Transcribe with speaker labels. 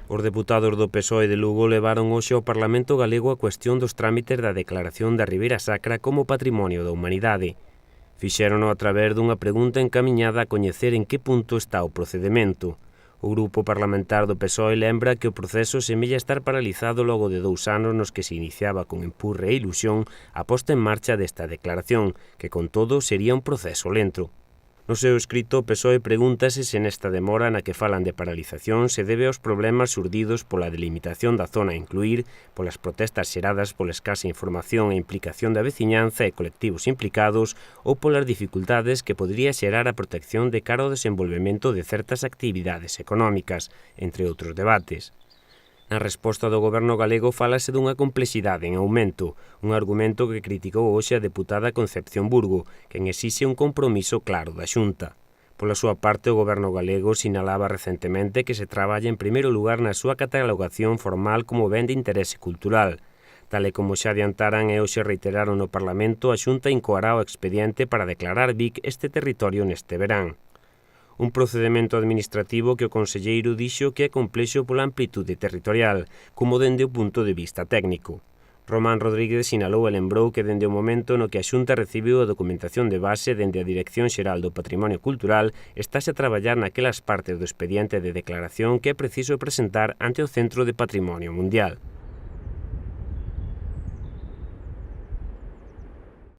Speaker 1: Os deputados do PSOE de Lugo levaron hoxe ao Parlamento galego a cuestión dos trámites da declaración da Ribeira Sacra como Patrimonio da Humanidade. Fixérono a través dunha pregunta encamiñada a coñecer en que punto está o procedemento. O grupo parlamentar do PSOE lembra que o proceso semella estar paralizado logo de 2 anos nos que se iniciaba con empurre e ilusión a posta en marcha desta declaración, que con todo sería un proceso lento. No seu escrito, o PSOE pregúntase se nesta demora na que falan de paralización se debe aos problemas surdidos pola delimitación da zona a incluir, polas protestas xeradas pola escasa información e implicación da veciñanza e colectivos implicados ou polas dificultades que podría xerar a protección de cara ao desenvolvemento de certas actividades económicas, entre outros debates. Na resposta do goberno galego fálase dunha complexidade en aumento, un argumento que criticou hoxe a deputada Concepción Burgo, quen exixe un compromiso claro da Xunta. Pola súa parte, o goberno galego sinalaba recentemente que se traballa en primeiro lugar na súa catalogación formal como ben de interese cultural. Tal e como xa adiantaran e hoxe reiteraron no Parlamento, a Xunta incoará o expediente para declarar Vic este territorio neste verán. Un procedemento administrativo que o conselleiro dixo que é complexo pola amplitude territorial, como dende o punto de vista técnico. Román Rodríguez sinalou e lembrou que dende o momento no que a Xunta recibiu a documentación de base dende a Dirección Xeral do Patrimonio Cultural, estáse a traballar naquelas partes do expediente de declaración que é preciso presentar ante o Centro de Patrimonio Mundial.